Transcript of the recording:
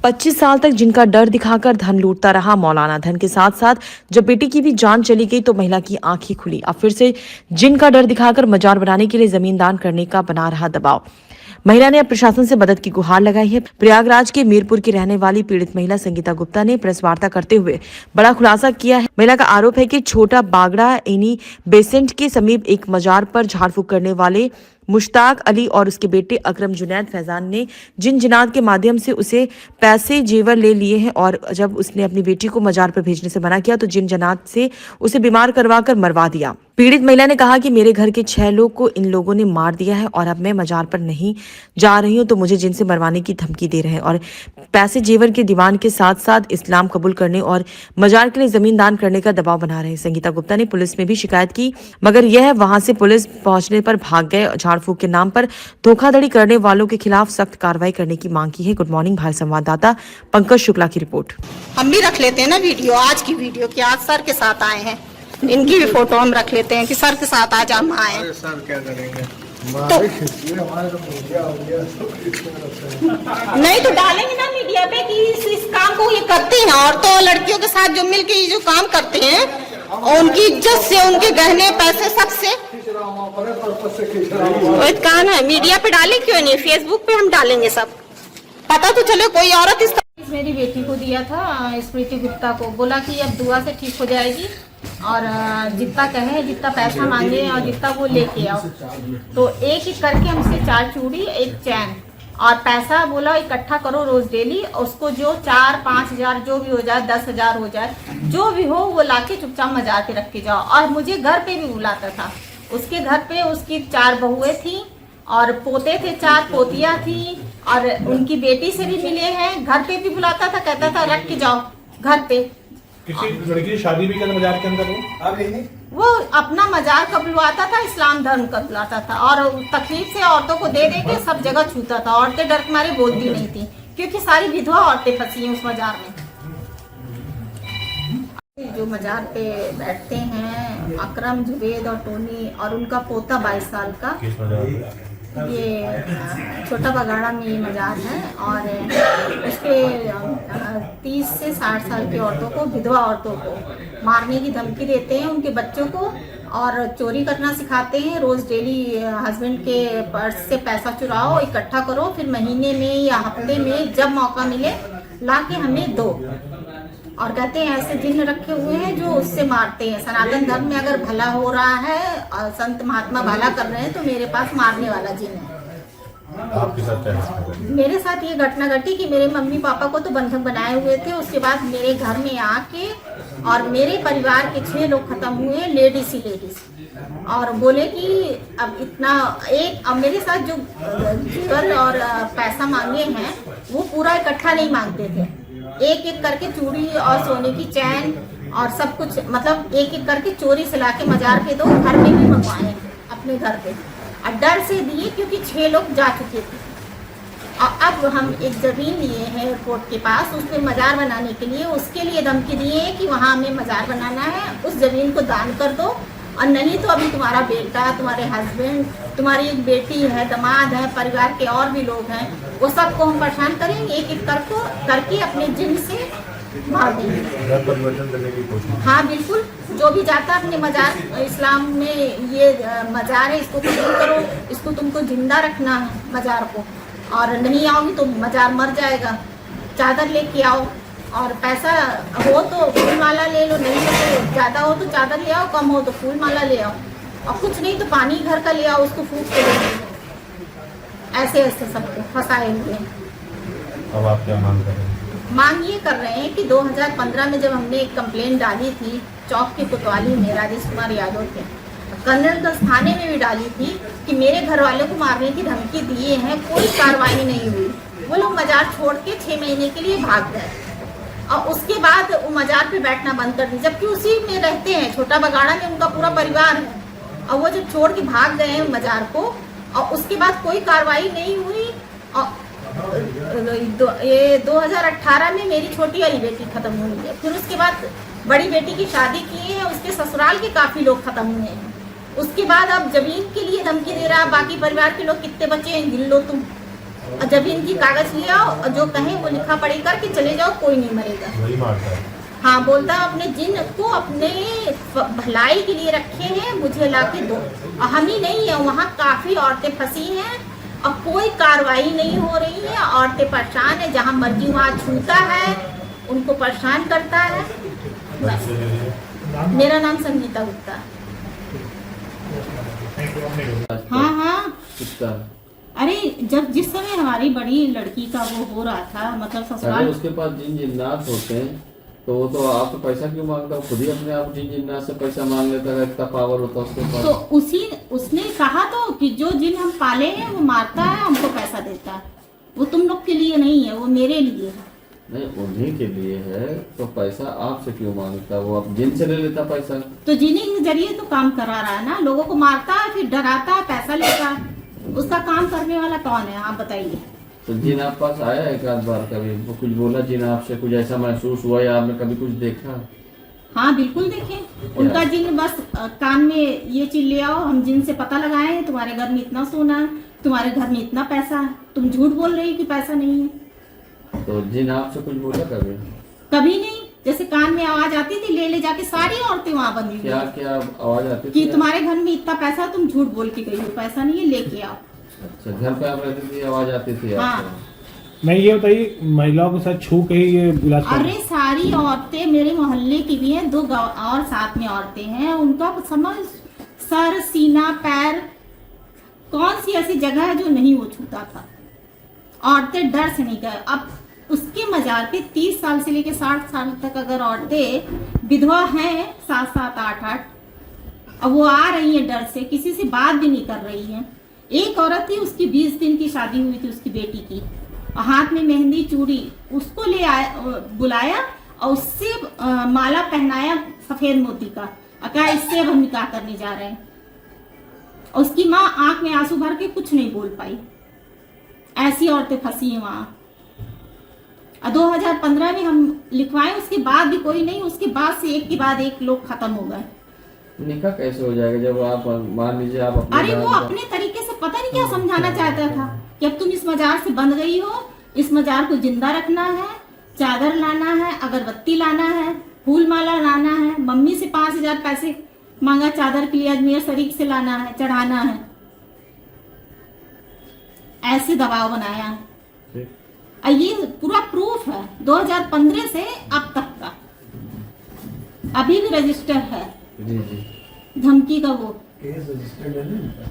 25 साल तक जिनका डर दिखाकर धन लूटता रहा मौलाना, धन के साथ साथ जब बेटी की भी जान चली गई तो महिला की आंखें खुली। अब फिर से जिनका डर दिखाकर मजार बनाने के लिए जमीन दान करने का बना रहा दबाव। महिला ने अब प्रशासन से मदद की गुहार लगाई है। प्रयागराज के मीरपुर की रहने वाली पीड़ित महिला संगीता गुप्ता ने प्रेस वार्ता करते हुए बड़ा खुलासा किया है। महिला का आरोप है कि छोटा बागड़ा एनी बेसेंट के समीप एक मजार पर झाड़ फूक करने वाले मुश्ताक अली और उसके बेटे अकरम जुनैद फैजान ने जिन जिनात के माध्यम से उसे पैसे जेवर ले लिए हैं, और जब उसने अपनी बेटी को मजार पर भेजने से मना किया तो जिन जिनात से उसे बीमार करवाकर मरवा दिया। पीड़ित महिला ने कहा कि मेरे घर के 6 लोग को इन लोगों ने मार दिया है और अब मैं मजार पर नहीं जा रही हूं तो मुझे जिनसे मरवाने की धमकी दे रहे हैं और पैसे जेवर के दीवान के साथ साथ इस्लाम कबूल करने और मजार के लिए जमीन दान करने का दबाव बना रहे हैं। संगीता गुप्ता ने पुलिस में भी शिकायत की, मगर यह वहां से पुलिस पहुंचने पर भाग गए। झाड़ फूक के नाम पर धोखाधड़ी करने वालों के खिलाफ सख्त कार्रवाई करने की मांग की है। गुड मॉर्निंग भारत संवाददाता पंकज शुक्ला की रिपोर्ट। हम भी रख लेते हैं ना वीडियो, आज की वीडियो कि आज सर के साथ आए हैं, इनकी भी फोटो हम रख लेते हैं कि सर के साथ आज हम आए हैं। सर क्या करेंगे तो नहीं तो डालेंगे ना मीडिया पे कि इस काम को ये करती हैं औरतों और लड़कियों के साथ जो मिलके ये जो काम करते हैं और उनकी इज्जत से, उनके गहने पैसे सबसे कान है। मीडिया पे डाले क्यों नहीं, फेसबुक पे हम डालेंगे सब, पता तो चले कोई औरत इस मेरी बेटी को दिया था स्मृति गुप्ता को, बोला कि अब दुआ से ठीक हो जाएगी और जितना कहे, जितना पैसा मांगे और जितना वो लेके आओ। तो एक एक करके हमसे 4 चूड़ी, 1 चैन और पैसा बोला इकट्ठा करो रोज डेली, उसको जो 4-5 हजार जो भी हो जाए, 10 हजार हो जाए, जो भी हो वो लाके चुपचाप मजार पे रख के जाओ। और मुझे घर पे भी बुलाता था, उसके घर पे उसकी 4 बहुएं थी और पोते थे, 4 पोतियां थी और उनकी बेटी से भी मिले हैं। घर पे भी बुलाता था, कहता था रख के जाओ घर पे। किसी लड़की की शादी भी कर मजार के अंदर वो अपना मजार कबुलवाता था, इस्लाम धर्म कबुलाता था और तकलीफ से औरतों को दे दे के सब जगह छूता था। औरतें डर के मारे बोलती नहीं थी क्योंकि सारी विधवा औरतें फंसी हैं उस मजार में। जो मजार पे बैठते हैं अकरम, जुवेद और टोनी और उनका पोता 22 साल का, ये छोटा बगाड़ा में ये मजार है और उसके 30 से 60 साल की औरतों को, विधवा औरतों को मारने की धमकी देते हैं, उनके बच्चों को, और चोरी करना सिखाते हैं। रोज डेली हस्बैंड के पर्स से पैसा चुराओ, इकट्ठा करो, फिर महीने में या हफ्ते में जब मौका मिले ला के हमें दो। और कहते हैं ऐसे जिन्न रखे हुए हैं जो उससे मारते हैं। सनातन धर्म में अगर भला हो रहा है और संत महात्मा भला कर रहे हैं तो मेरे पास मारने वाला जिन्न है। आपके साथ क्या? मेरे साथ ये घटना घटी कि मेरे मम्मी पापा को तो बंधक बनाए हुए थे, उसके बाद मेरे घर में आके और मेरे परिवार के 6 लोग खत्म हुए, लेडीज ही लेडीज, और बोले कि अब इतना एक, अब मेरे साथ जो जेवर और पैसा मांगे हैं वो पूरा इकट्ठा नहीं मांगते थे, एक एक करके चूड़ी और सोने की चैन और सब कुछ, मतलब एक एक करके चोरी से लाके मजार पे दो, घर में भी मंगवाए अपने घर पे और डर से दिए क्योंकि 6 लोग जा चुके थे। और अब हम एक जमीन लिए हैं एयरपोर्ट के पास, उस पर मजार बनाने के लिए, उसके लिए धमकी दिए है कि वहाँ हमें मजार बनाना है, उस जमीन को दान कर दो और नहीं तो अभी तुम्हारा बेटा, तुम्हारे हस्बैंड, तुम्हारी एक बेटी है, दामाद है, परिवार के और भी लोग हैं, वो सबको हम परेशान करेंगे, एक एक करके अपने जिन से मार देंगे। हाँ बिल्कुल, जो भी जाता है अपने मजार, इस्लाम में ये मजार है, इसको कबूल करो, इसको तुमको जिंदा रखना है मजार को, और नहीं आओगी तो मजार मर जाएगा। चादर लेके आओ और पैसा हो तो फूल माला ले लो, नहीं तो ज़्यादा हो तो चादर ले आओ, कम हो तो फूल माला ले आओ, और कुछ नहीं तो पानी घर का ले आओ, उसको फूंक के ले लो। ऐसे ऐसे सबको फंसाए हुए हैं। अब आप क्या मांग कर रहे हैं? मांग ये कर रहे हैं कि 2015 में जब हमने एक कंप्लेंट डाली थी चौक के कोतवाली में राजेश कुमार यादव के, कन्नरगंज थाने में भी डाली थी कि मेरे घर वालों को मारने की धमकी दिए हैं, कोई कार्रवाई नहीं हुई। वो लोग मजार छोड़ के 6 महीने के लिए भाग गए और उसके बाद वो मजार पे बैठना बंद कर दी, जबकि उसी में रहते हैं, छोटा बगाड़ा में उनका पूरा परिवार है। और वो जब छोड़ के भाग गए हैं मजार को और उसके बाद कोई कार्रवाई नहीं हुई। और ये 2018 में मेरी छोटी वाली बेटी खत्म हुई है, फिर उसके बाद बड़ी बेटी की शादी की है, उसके ससुराल के काफ़ी लोग खत्म हुए हैं। उसके बाद अब जमीन के लिए धमकी दे रहा है, बाकी परिवार के लोग कितने बचे हैं गिन लो तुम। और जब इनकी कागज लिया और जो कहे वो लिखा पढ़ी करके चले जाओ, कोई नहीं मरेगा। वही मारता है। हाँ, बोलता अपने जिन को अपने भलाई के लिए रखे हैं, मुझे लाके दो। और हम ही नहीं है, वहाँ काफी औरतें फंसी हैं और कोई कार्रवाई नहीं हो रही है। औरतें परेशान है, जहाँ मर्जी वहाँ छूता है, उनको परेशान करता है। बस। मेरा नाम संगीता गुप्ता। हाँ हाँ, किसका? अरे जब जिस समय हमारी बड़ी लड़की का वो हो रहा था, मतलब अरे ससुराल, उसके पास जिन जिन्नात होते हैं तो वो तो आपसे पैसा क्यों मांगता? खुद ही अपने आप जिन जिन्नात से पैसा मांग लेता है, इतना पावर होता है उसके तो पास। उसने कहा तो कि जो जिन हम पाले हैं वो मारता है, हमको पैसा देता है। वो तुम लोग के लिए नहीं है, वो मेरे लिए है। नहीं, उन्हीं के लिए है, तो पैसा आपसे क्यों मांगता? वो आप जिन से ले लेता पैसा। तो जिन्हीं के जरिए तो काम करा रहा है ना, लोगों को मारता है, फिर डराता है, पैसा लेता है। उसका काम करने वाला कौन है, आप बताइए। तो जिन आप पास आया एक आध बार कभी? वो कुछ बोला जिन आपसे? कुछ ऐसा महसूस हुआ या आपने कभी कुछ देखा? हाँ बिल्कुल देखें, उनका जिन बस कान में ये चीज ले आओ, हम जिन से पता लगाए हैं, तुम्हारे घर में इतना सोना है, तुम्हारे घर में इतना पैसा है, तुम झूठ बोल रही कि पैसा नहीं है। तो जिन आपसे कुछ बोला कभी? कभी नहीं। जैसे कान में आवाज आती थी, ले ले जाके सारी औरतें वहाँ बंधी हुई क्या हैं क्या आवाज आती कि थी? तुम्हारे घर में इतना पैसा, तुम झूठ बोल के गई हो, पैसा नहीं है, लेके आओ। अच्छा, घर पे आप रहती थी, आवाज आती थी हाँ। आपको? नहीं, ये बताइए, महिलाओं के साथ छू के ही ये इलाज कर अरे सारी औरतें मेरे मोहल्ले की भी हैं, 2 और साथ में औरतें हैं, उनका समझ सर, सीना, पैर, कौन सी ऐसी जगह है जो नहीं वो छूता था। औरतें डर से नहीं गए। अब उसके मजार पे 30 साल से लेके 60 साल तक अगर औरतें विधवा हैं, 7-7, 8-8, अब वो आ रही है डर से, किसी से बात भी नहीं कर रही है। एक औरत थी, उसकी 20 दिन की शादी हुई थी उसकी बेटी की, और हाथ में मेहंदी, चूड़ी, उसको ले आया, बुलाया और उससे माला पहनाया सफेद मोती का, और कहा इससे अब हम निकाह करने जा रहे हैं। और उसकी माँ आंख में आंसू भर के कुछ नहीं बोल पाई। ऐसी औरतें फंसी हैं वहां। 2015 में हम लिखवाए, उसके बाद भी कोई नहीं। उसके बाद से एक के बाद एक लोग खत्म हो गए। निकाह कैसे हो जाएगा जब आप मान लीजिए आप अपने अरे वो जान- अपने तरीके से पता नहीं क्या समझाना चाहता था कि अब तुम इस मजार से बंध गई हो, इस मजार को जिंदा रखना है, चादर लाना है, अगरबत्ती लाना है, फूल माला लाना है। मम्मी से 5000 पैसे मांगा चादर के लिए, अजमेर शरीफ से लाना है, चढ़ाना है। ऐसे दबाव बनाया। ठीक। और ये पूरा प्रूफ है 2015 से अब तक का, अभी भी रजिस्टर है जी जी। धमकी का वो। केस रजिस्टर्ड है ना?